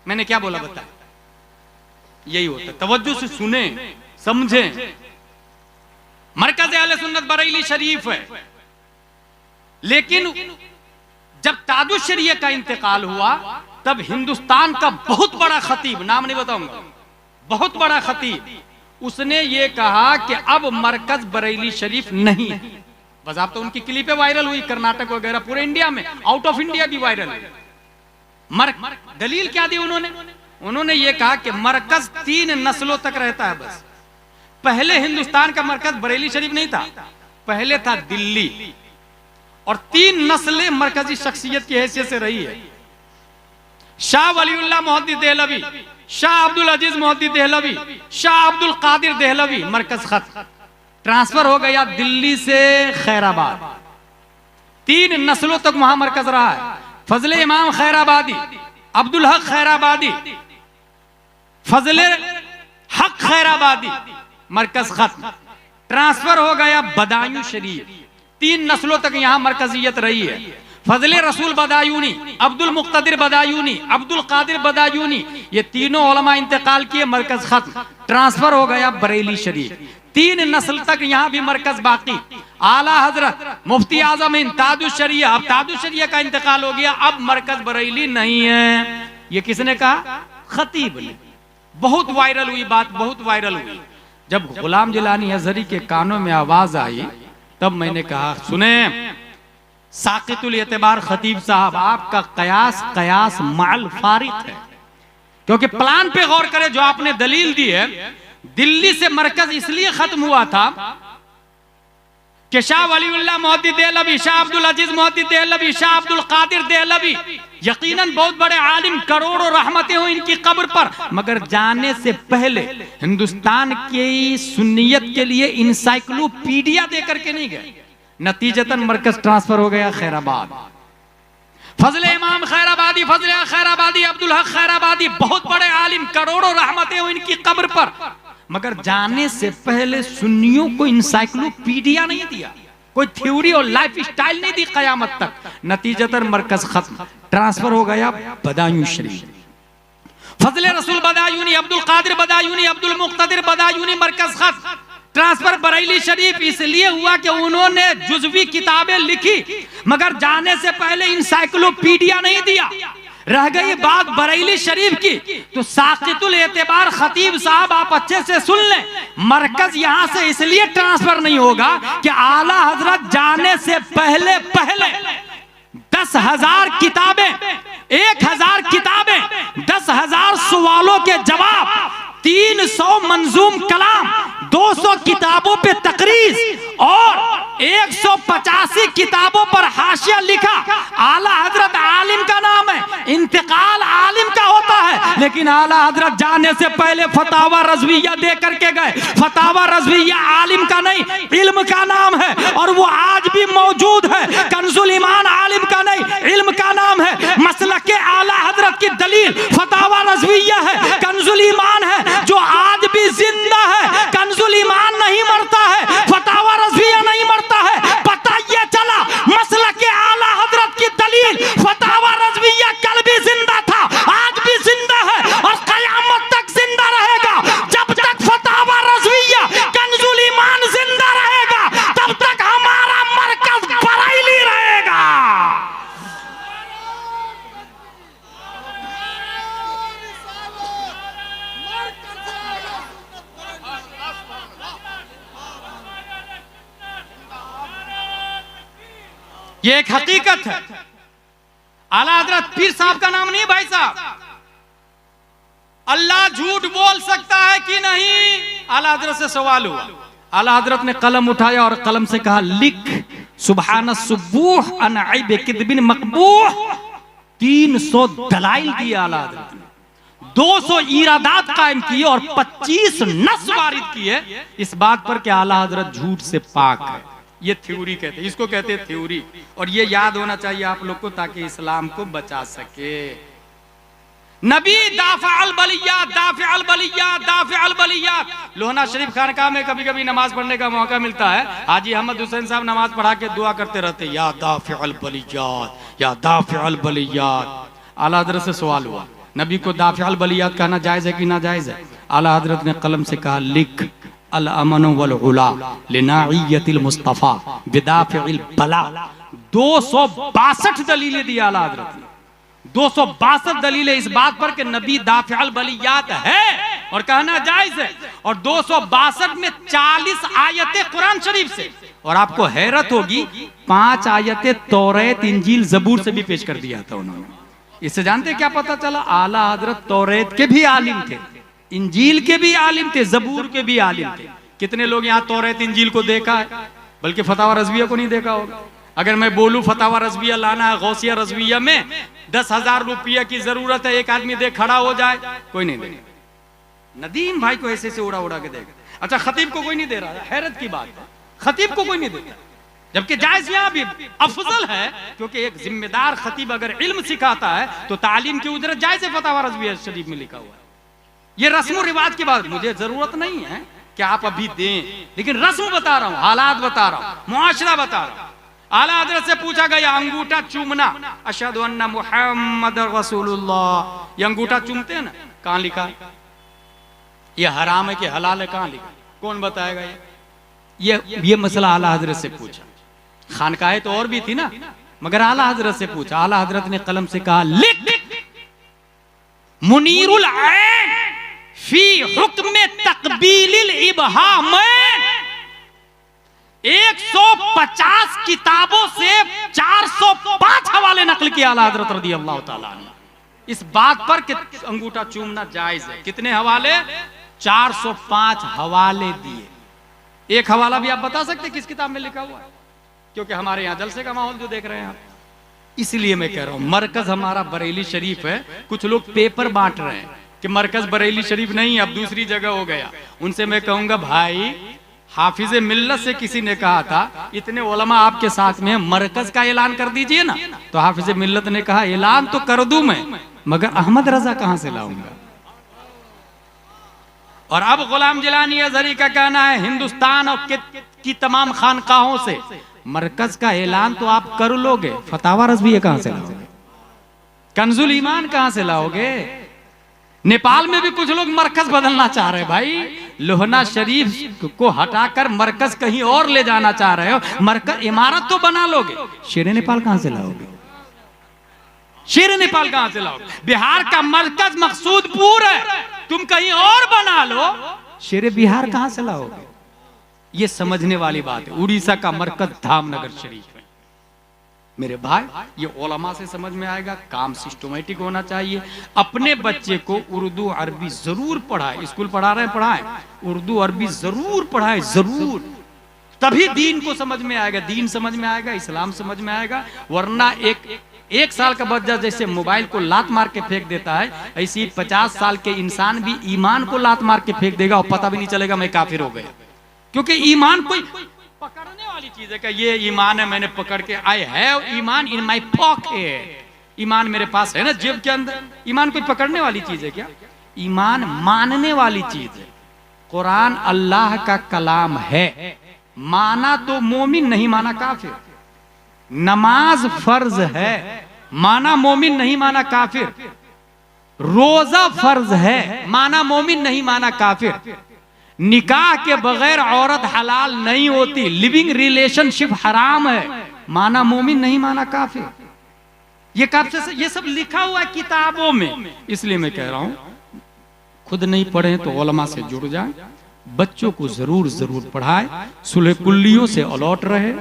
मैंने क्या बोला, बताया। यही होता है, तवज्जो से सुने समझे। मरकज अहले सुन्नत बरेली शरीफ है, लेकिन जब ताजुश शरीय का इंतकाल हुआ तब हिंदुस्तान का बहुत बड़ा खतीब, नाम नहीं बताऊंगा, बहुत बड़ा खतीब, उसने ये कहा कि अब मरकज बरेली शरीफ नहीं है। बस आप तो उनकी क्लिपें वायरल हुई कर्नाटक वगैरह, पूरे इंडिया में, आउट ऑफ इंडिया भी वायरल हुई। दलील क्या दी उन्होंने? उन्होंने ये कहा कि मरकज 3 नस्लों तक रहता है बस। पहले हिंदुस्तान का मरकज बरेली शरीफ नहीं था, पहले था दिल्ली, और 3 नस्लें मरकजी शख्सियत की हैसियत से रही है। शाह वलीउल्लाह मोहद्दिस देहलवी, शाह अब्दुल अजीज मोहद्दिस देहलवी, शाह अब्दुल कादिर देहलवी, मरकज खत्म, ट्रांसफर हो गया दिल्ली से खैराबाद। 3 नस्लों तक वहां मरकज रहा है। फजले इमाम खैराबादी, अब्दुल हक खैराबादी, फजले हक खैराबादी, मरकज खत्म, ट्रांसफर हो गया बदायूं शरीफ। 3 नस्लों तक यहां मरकजियत रही है। फजले रसूल बदायूनी, अब्दुल मुक्तदिर बदायूनी, अब्दुल कादिर बदायूनी, ये तीनों उलमा इंतकाल किए, मरकज खत्म, ट्रांसफर हो गया बरेली शरीफ। 3 नस्ल तक यहाँ भी मरकज बाकी। आला हजरत मुफ्ती आजम हिंद ताजुश शरिया, अब ताजुश शरिया का इंतकाल हो गया, अब मरकज बरेली नहीं है। ये किसने कहा? खतीब ने। बहुत वायरल हुई बात, बहुत वायरल हुई। जब गुलाम जिलानी अजहरी के कानों में आवाज आई तब मैंने कहा सुने साकितुल एतबार खतीब साहब, आपका कयास कयास माल फारिक है, क्योंकि प्लान पे गौर करें जो आपने दलील दी है। दिल्ली से मरकज इसलिए खत्म हुआ था कि शाह वलीउल्लाह मोहद्दिस देहलवी, शाह अब्दुल अजीज मोहद्दिस देहलवी, शाह अब्दुल कादिर देहलवी यकीनन बहुत बड़े आलिम, करोड़ों रहमतें हो इनकी कब्र पर, मगर जाने से पहले हिंदुस्तान की सुन्नियत के लिए इंसाइक्लोपीडिया देकर के नहीं गए। नतीजतन मरकज ट्रांसफर हो गया खैराबाद। फजले इमाम खैराबादी, फजले खैराबादी, अब्दुल हक खैराबादी, बहुत बड़े आलिम, करोड़ों रहमतें हो इनकी कब्र पर, मगर जाने से पहले सुन्नियों को इंसाइक्लोपीडिया नहीं दिया, कोई थ्योरी और लाइफ स्टाइल नहीं दी कयामत तक। नतीजतन मरकज खत्म, ट्रांसफर हो गया बदायूं शरीफ। फजले रसूल बदायूनी, अब्दुल कादिर बदायूनी, अब्दुल मुक्तदिर बदायूनी, मरकज खत्म, ट्रांसफर बरेली शरीफ इसलिए हुआ कि उन्होंने जुज़वी किताबें लिखी मगर जाने से पहले इंसाइक्लोपीडिया नहीं दिया। रह गई बात बरेली शरीफ की, तो साकितुल एतबार खतीब साहब आप अच्छे से सुन लें, मरकज यहां से इसलिए ट्रांसफर नहीं होगा कि आला हजरत जाने से पहले 10,000 किताबें, 1,000 किताबें, 10,000 सवालों के जवाब, 300 मंजूम कलाम, 200 किताबों पे तकरीज और 185 किताबों पर हाशिया लिखा। आला हजरत आलिम का नाम है, इंतकाल आलिम का होता है, लेकिन आला हजरत जाने से पहले फतावा रज़विया दे करके गए। फतावा रज़विया आलिम का नहीं, इल्म का नाम है, और वो आज भी मौजूद है। कंजुल ईमान आलिम का नहीं, इल्म का नाम है। मसलक के आला हजरत की दलील फतावा रज़विया है, कंजुल ईमान है, जो आज भी जिंदा है। कंजुल ईमान नहीं मरता है, फतावा रज़विया नहीं मरता है। पता ये चला मसलक के आला हजरत की दलील फतावा रज़विया कल भी जिंदा था, आज भी जिंदा है और कयामत तक जिंदा रहेगा। ये एक हकीकत है। आला हजरत पीर साहब का नाम नहीं भाई साहब। अल्लाह झूठ बोल सकता है कि नहीं? आला हजरत से सवाल हुआ। आला हजरत ने कलम उठाया और कलम से कहा, लिख सुबहान सुबूह अन ऐब किदबिन मकबूह। 300 दलाइल दिए आला हजरत ने, 200 इरादात कायम किए और 25 नस वारिद किए इस बात पर कि आला हजरत झूठ से पाक है। ये थ्योरी कहते हैं, इसको कहते हैं थ्योरी। और ये याद होना चाहिए आप लोग को ताकि इस्लाम को बचा सके। नबी दाफ़अल बलियात, दाफ़अल बलियात, दाफ़अल बलियात। लोहना शरीफ खानकाह में कभी कभी नमाज पढ़ने का मौका मिलता है। हाजी अहमद हुसैन साहब नमाज पढ़ा के दुआ करते रहते, या दाफ़अल बलियात, या दाफ़अल बलियात। आला हजरत से सवाल हुआ, नबी को दाफ़अल बलियात कहना जायज है कि ना जायज है? आला हजरत ने कलम से कहा, लिख अल अमन वल उला लिनाइयतिल मुस्तफा बिदाफ़िल बला। 262 दलीलें दी आला हजरत ने, 262 दलीलें इस बात पर कि नबी दाफ़अल बलियात है और कहना जायज है। और 262 में 40 आयतें कुरान शरीफ से। और आपको हैरत होगी 5 आयतें तौरात इंजील जबूर से भी पेश कर दिया था उन्होंने। इससे जानते क्या पता चला? आला हजरत तौरात के भी आलिम थे, इंजील के भी आलिम थे, जबूर के भी आलिम थे। कितने लोग यहाँ तौरात इंजील को देखा है, बल्कि फतावा रज़विया को नहीं देखा होगा। अगर मैं बोलूं फतावा रज़विया लाना है, गौसिया रज़विया में 10,000 रुपया की जरूरत है, एक आदमी देख खड़ा हो जाए, कोई नहीं देगा। नदीम भाई को ऐसे से उड़ा उड़ा के देगा। अच्छा, खतीब को कोई नहीं दे रहा है, हैरत की बात है, खतीब को कोई नहीं देता। जबकि जायज यहाँ भी अफजल है, क्योंकि एक जिम्मेदार खतीब अगर इल्म सिखाता है तो तालीम की उजरत जायज है। फतावा रज़विया शरीफ में लिखा हुआ है। ये रस्म रिवाज की बात, मुझे जरूरत नहीं है कि आप अभी दें, लेकिन रस्म बता रहा हूं, हालात बता रहा हूं, मुआशरा बता रहा हूं। आला हजरत से पूछा गया, अंगूठा चूमना, अशहदु अन्ना मुहम्मद रसूलुल्लाह, ये अंगूठा चूमते हैं ना, कहां लिखा? ये हराम है कि हलाल है, कहां लिखा? कौन बताएगा? ये मसला आला हजरत से पूछा। खानकाहें तो और भी थी ना, मगर आला हजरत से पूछा। आला हजरत ने कलम से कहा, लिख मुनीरुल ऐन फी हुक्म तकबीलिल इबहाम। 150 किताबों से 405 हवाले नकल किया आला हजरत रज़ी अल्लाह ताला अन्हु इस बात पर कि अंगूठा चूमना जायज है। कितने हवाले? 405 हवाले दिए। एक हवाला भी आप बता सकते किस किताब में लिखा हुआ है? क्योंकि हमारे यहाँ जलसे का माहौल जो देख रहे हैं आप, इसलिए मैं कह रहा हूं मरकज हमारा बरेली शरीफ है। कुछ लोग पेपर बांट रहे हैं कि मरकज बरेली शरीफ नहीं, अब दूसरी जगह हो गया। उनसे मैं कहूंगा, भाई हाफिज मिल्लत से किसी ने कहा था, इतने उलमा आपके साथ में, मरकज का ऐलान कर दीजिए ना। तो हाफिज मिल्लत ने कहा, ऐलान तो कर दूं मैं, मगर अहमद रजा कहां से लाऊंगा? और अब गुलाम जिलानी अज़हरी का कहना है, हिंदुस्तान और की तमाम खानकाहों से मरकज का ऐलान तो आप कर लोगे, फतावा रज़विया कहां से लाओगे? कंजुल ईमान कहां से लाओगे? नेपाल में भी कुछ लोग मरकज बदलना चाह रहे हैं भाई। लोहना शरीफ को हटाकर मरकज कहीं और ले जाना चाह रहे हो। मरकज इमारत तो बना लोगे, शेर नेपाल कहां से लाओगे? शेर नेपाल कहां से लाओगे? बिहार का मरकज मकसूदपुर है, तुम कहीं और बना लो, शेर बिहार कहां से लाओगे? ये समझने वाली बात है। उड़ीसा का मरकज धामनगर शरीफ है। मेरे भाई, ये उलमा से समझ में आएगा। काम सिस्टमेटिक होना चाहिए। अपने बच्चे को उर्दू अरबी जरूर पढ़ाए, स्कूल पढ़ा रहे हैं पढ़ाएं, उर्दू अरबी जरूर पढ़ाए, जरूर, तभी दीन को समझ में आएगा, दीन समझ में आएगा, इस्लाम समझ में आएगा। वरना एक साल का बच्चा जैसे मोबाइल को लात मार के फेंक देता है, ऐसी 50 साल के इंसान भी ईमान को लात मार के फेंक देगा और पता भी नहीं चलेगा मैं काफिर हो गया। क्योंकि ईमान कोई पकड़ने वाली चीज है। क्या ये ईमान है, मैंने पकड़ के, I have Iman in my pocket, ईमान मेरे पास है ना जेब के अंदर। ईमान कोई पकड़ने वाली चीज है क्या? ईमान मानने वाली चीज है। कुरान अल्लाह का कलाम है, माना तो मोमिन, नहीं माना काफिर। नमाज फर्ज है, माना मोमिन, नहीं माना काफिर। रोजा फर्ज है, माना मोमिन, नहीं माना काफिर। निकाह के बगैर औरत हलाल नहीं होती, लिविंग रिलेशनशिप हराम है, माना मोमिन, नहीं माना काफिर। ये कब से ये सब लिखा हुआ है किताबों में। इसलिए मैं कह रहा हूं, खुद नहीं पढ़े तो उलमा से जुड़ जाए, बच्चों को जरूर जरूर पढ़ाए, सुलह कुल्लियों से अलर्ट रहे।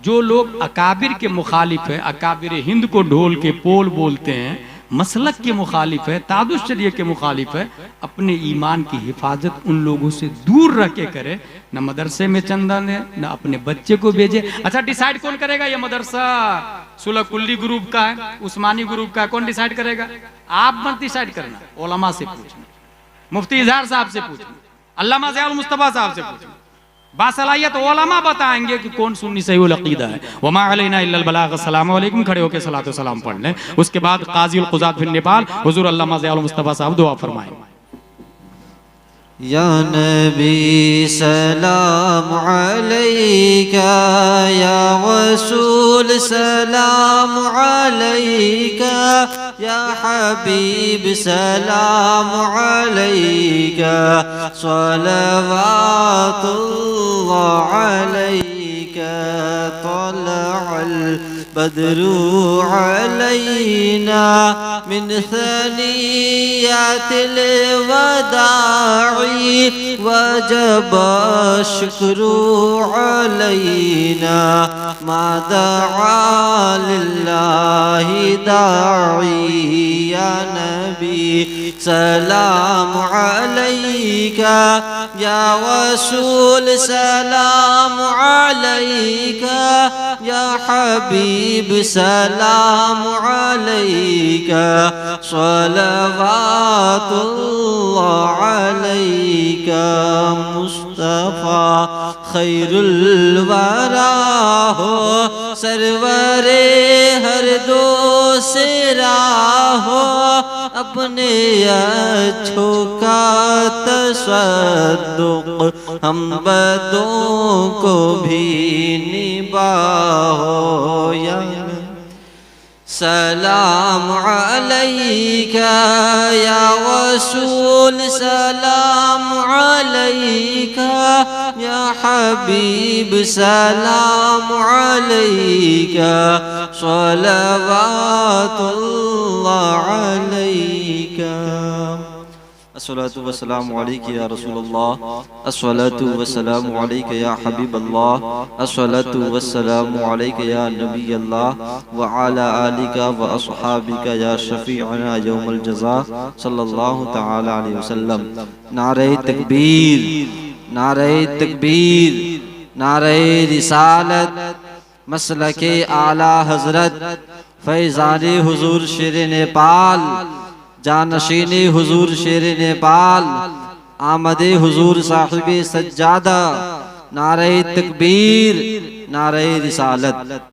जो लोग अकाबिर के मुखालिफ है, अकाबिर हिंद को ढोल के पोल बोलते हैं, मसलक के मुखालिफ है, तादुस शरीय के मुखालिफ है, अपने ईमान की हिफाजत उन लोगों से दूर रख के करे। न मदरसे में चंदा दे, न अपने बच्चे को भेजे। अच्छा, डिसाइड कौन करेगा ये मदरसा सुलह कुल्ली ग्रुप का है, उस्मानी ग्रुप का है? कौन डिसाइड करेगा? आप मत डिसाइड करना, उलमा से पूछना, मुफ्ती इजहार साहब से पूछना, अल्लामा ज़ियाउल मुस्तफा साहब से पूछना। बासलाहियत उलमा बताएंगे कि कौन सुन्नी सही अकीदा है। वमा अलैना इल्लल बलाग। अस्सलामु अलैकुम। खड़े होकर सलातो सलाम पढ़ लें। उसके बाद काज़ीउल क़ुज़ात फिर नेपाल हुज़ूर अल्लामा ज़ियाउल मुस्तफा साहब दुआ फरमाएं। या नबी सलाम अलैका, या रसूल सलाम अलैका, या हबीब सलाम अलैका, सलवातुल्लाह अलैका, तलअल बदरु अलैना मिन सनियातिल वदाई, वजब शुक्रु अलैना, मा दआ लिल्लाहि दाई। या नबी सलाम अलैका, या रसूल सलाम अलैका, या हबीब सलाम अलैका, सलवातुल्लाह अलैका। मुस्तफा खैरुल वरा हो, सरवरे हर दो सिरा हो, अपने अच्छों का तसद्दुक़ हम बदों को भी निभाओ। या सलाम अलैका, या रसूल सलाम अलैका, या हबीब सलाम अलैका, सलवातुल्लाह अलैका। अस्सलातु वस्सलामु अलैका या रसूलल्लाह, अस्सलातु वस्सलामु अलैका या हबीबल्लाह, अस्सलातु वस्सलामु अलैका या नबीयल्लाह, व अला आलिका व अस्हाबिका या शफीअना यौमल जज़ा सल्लल्लाहु तआला अलैहि वसल्लम। नारे तकबीर, नारे तकबीर, नारे रिसालत, मसलके आला हजरत, फैज़ाने हुजूर शेर नेपाल, जानशीने हुजूर शेर नेपाल, आमदे हुजूर साहिबे सज्जादा। नारे तकबीर, नारे रिसालत।